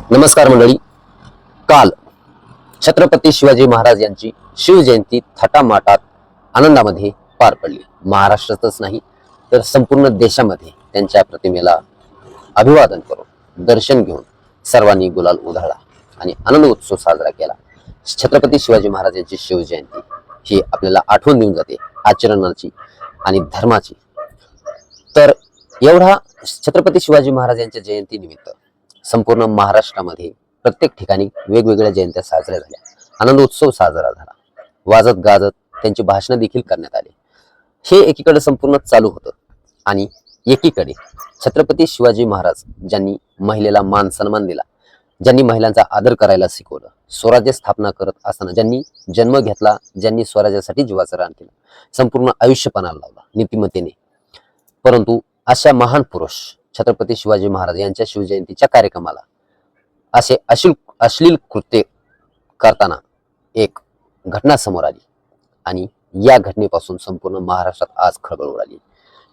नमस्कार मंडळी. काल छत्रपती शिवाजी महाराज यांची शिवजयंती थाटामाटात आनंदामध्ये पार पडली. महाराष्ट्रातच नाही तर संपूर्ण देशामध्ये त्यांच्या प्रतिमेला अभिवादन करून दर्शन घेऊन सर्वांनी गुलाल उधळला आणि आनंद उत्सव साजरा केला. छत्रपती शिवाजी महाराज यांची शिवजयंती ही आपल्याला आठवण देऊन जाते आचरणाची आणि धर्माची. तर एवढा छत्रपती शिवाजी महाराज यांच्या जयंती निमित्त संपूर्ण महाराष्ट्रामध्ये प्रत्येक ठिकाणी वेगवेगळ्या जयंत्या साजऱ्या झाल्या, आनंद उत्सव साजरा झाला, वाजत गाजत त्यांची भाषणं देखील करण्यात आली. हे एकीकडे संपूर्ण चालू होतं आणि एकीकडे छत्रपती शिवाजी महाराज ज्यांनी महिलेला मान सन्मान दिला, ज्यांनी महिलांचा आदर करायला शिकवलं, स्वराज्य स्थापना करत असताना ज्यांनी जन्म घेतला, ज्यांनी स्वराज्यासाठी जीवाचं रान केलं, संपूर्ण आयुष्य पणाला लावला नीतिमत्तेने. परंतु अशा महान पुरुष छत्रपती शिवाजी महाराज यांच्या शिवजयंतीच्या कार्यक्रमाला असे अश्लील कृत्य करताना एक घटना समोर आली आणि या घटनेपासून संपूर्ण महाराष्ट्रात आज खळबळ उडाली.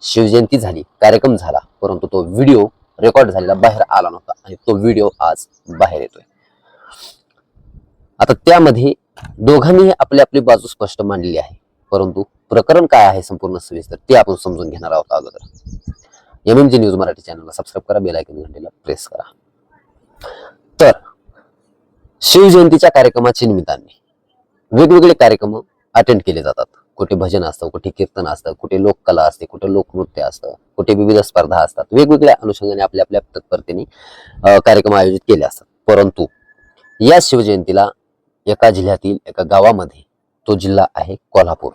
शिवजयंती झाली, कार्यक्रम झाला, परंतु तो व्हिडिओ रेकॉर्ड झालेला बाहेर आला नव्हता आणि तो व्हिडिओ आज बाहेर येतोय. आता त्यामध्ये दोघांनी आपली आपली बाजू स्पष्ट मांडलेली आहे, परंतु प्रकरण काय आहे संपूर्ण सविस्तर ते आपण समजून घेणार आहोत. अगोदर MMG न्यूज मराठी चॅनलला सबस्क्राईब करा, बेल आयकॉन घंटेला प्रेस करा. तर शिवजयंतीच्या कार्यक्रमाच्या निमित्ताने वेगवेगळे कार्यक्रम अटेंड केले जातात. कुठे भजन असतं, कुठे कीर्तन असतं, कुठे लोककला असते, कुठे लोकनृत्य असतं, कुठे विविध स्पर्धा असतात. वेगवेगळ्या अनुषंगाने आपल्या आपल्या तत्परतेने कार्यक्रम आयोजित केले असतात. परंतु या शिवजयंतीला एका जिल्ह्यातील एका गावामध्ये, तो जिल्हा आहे कोल्हापूर,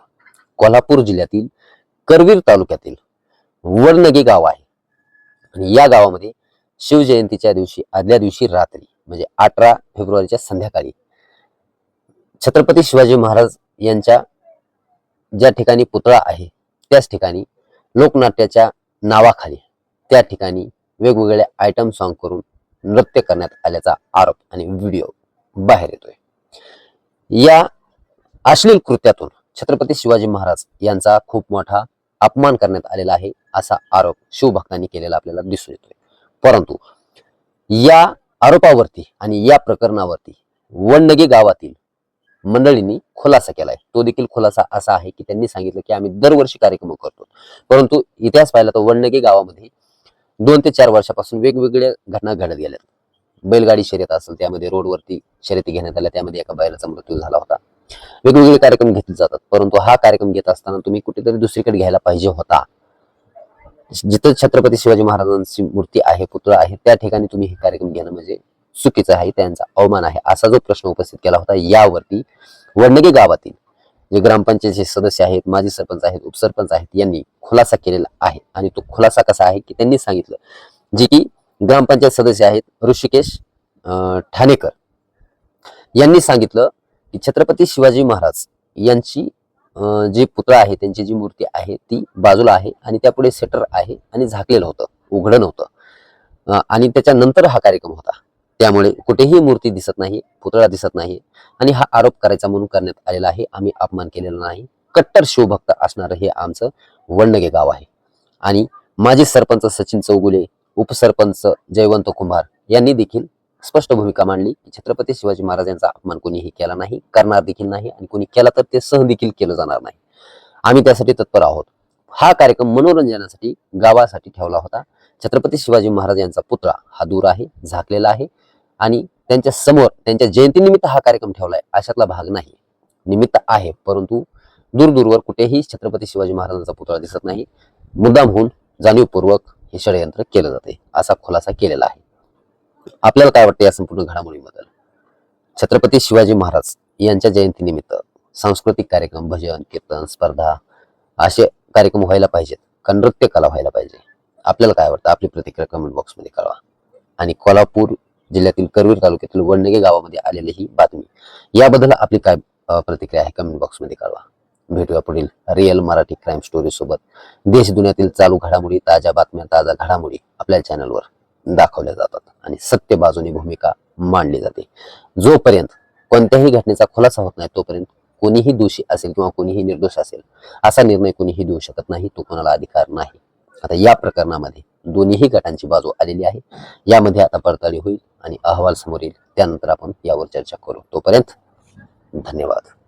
कोल्हापूर जिल्ह्यातील करवीर तालुक्यातील वडनगी गाव आहे आणि या गावामध्ये शिवजयंतीच्या दिवशी आदल्या दिवशी रात्री म्हणजे 18 फेब्रुवारीच्या संध्याकाळी छत्रपती शिवाजी महाराज यांच्या ज्या ठिकाणी पुतळा आहे त्याच ठिकाणी लोकनाट्याच्या नावाखाली त्या ठिकाणी वेगवेगळे आयटम सॉंग करून नृत्य करण्यात आल्याचा आरोप आणि व्हिडिओ बाहेर येतोय. या अश्लील कृत्यातून छत्रपती शिवाजी महाराज यांचा खूप मोठा अपमान करण्यात आलेला आहे असा आरोप शिवभक्तांनी केलेला आपल्याला दिसून येतोय. परंतु या आरोपावरती आणि या प्रकरणावरती वडनगी गावातील मंडळींनी खुलासा केलाय. तो देखील खुलासा असा आहे की त्यांनी सांगितलं की आम्ही दरवर्षी कार्यक्रम करतो, परंतु इतिहास पाहिला तर वडनगी गावामध्ये 2 ते 4 वर्षापासून वेगवेगळ्या घटना घडत गेल्या. बैलगाडी शर्यत असेल, त्यामध्ये रोडवरती शर्यती घेण्यात आल्या, त्यामध्ये एका बैलाचा मृत्यू झाला होता. वेगवेगळे कार्यक्रम घेतले जातात, परंतु हा कार्यक्रम घेत असताना तुम्ही कुठेतरी दुसरीकडे घ्यायला पाहिजे होता. जिथं छत्रपती शिवाजी महाराजांची मूर्ती आहे, पुतळा आहे, त्या ठिकाणी तुम्ही हे कार्यक्रम घेणं म्हणजे चुकीचं आहे, त्यांचा अवमान आहे असा जो प्रश्न उपस्थित केला होता. यावरती वडनगी गावातील जे ग्रामपंचायतचे सदस्य आहेत, माजी सरपंच आहेत, उपसरपंच आहेत, यांनी खुलासा केलेला आहे. आणि तो खुलासा कसा आहे की त्यांनी सांगितलं, जे की ग्रामपंचायत सदस्य आहेत ऋषिकेश ठाणेकर यांनी सांगितलं की छत्रपती शिवाजी महाराज यांची जी पुतळा आहे, त्यांची जी मूर्ती आहे ती बाजूला आहे आणि त्यापुढे शटर आहे आणि झाकलेलं होतं, उघडं नव्हतं आणि त्याच्यानंतर हा कार्यक्रम होता. त्यामुळे कुठेही मूर्ती दिसत नाही, पुतळा दिसत नाही आणि हा आरोप करायचा म्हणून करण्यात आलेला आहे. आम्ही अपमान केलेला नाही. कट्टर शिवभक्त असणारं हे आमचं वडनगे गाव आहे. आणि माजी सरपंच सचिन चौगुले, उपसरपंच जयवंत कुंभार यांनी देखील स्पष्ट भूमिका मांडली की छत्रपती शिवाजी महाराज यांचा अपमान कोणीही केला नाही, करणार देखील नाही आणि कोणी केला तर ते सहन देखील केलं जाणार नाही. आम्ही त्यासाठी तत्पर आहोत. हा कार्यक्रम मनोरंजनासाठी गावासाठी ठेवला होता. छत्रपती शिवाजी महाराज यांचा पुतळा हा दूर आहे, झाकलेला आहे आणि त्यांच्या समोर त्यांच्या जयंतीनिमित्त हा कार्यक्रम ठेवलाय अशातला भाग नाही. निमित्त आहे, परंतु दूरवर कुठेही छत्रपती शिवाजी महाराजांचा पुतळा दिसत नाही. मुद्दाम होऊन जाणीवपूर्वक हे षडयंत्र केलं जाते असा खुलासा केलेला आहे. आपल्याला काय वाटतं या संपूर्ण घडामोडीबद्दल? छत्रपती शिवाजी महाराज यांच्या जयंतीनिमित्त सांस्कृतिक कार्यक्रम, भजन, कीर्तन, स्पर्धा असे कार्यक्रम व्हायला पाहिजेत का नृत्य कला व्हायला पाहिजे? आपल्याला काय वाटतं? आपली प्रतिक्रिया कमेंट बॉक्समध्ये कळवा. आणि कोल्हापूर जिल्ह्यातील करवीर तालुक्यातील वडनगे गावामध्ये आलेली ही बातमी, याबद्दल आपली काय प्रतिक्रिया आहे कमेंट बॉक्समध्ये कळवा. भेटूया पुढील रिअल मराठी क्राईम स्टोरी सोबत. देश दुनियातील चालू घडामोडी, ताज्या बातम्या, ताज्या घडामोडी आपल्या चॅनलवर दाखवल्या जातात आणि सत्य बाजूनी भूमिका मांडली जाते. जोपर्यंत कोणत्याही घटनेचा खुलासा होत नाही तोपर्यंत कोणीही दोषी असेल किंवा कोणीही निर्दोष असेल असा निर्णय कोणीही देऊ शकत नाही, तो कोणाला अधिकार नाही. आता या प्रकरणामध्ये दोन्हीही गटांची बाजू आलेली आहे. यामध्ये आता पडताळणी होईल आणि अहवाल समोर येईल, त्यानंतर आपण यावर चर्चा करू. तोपर्यंत धन्यवाद.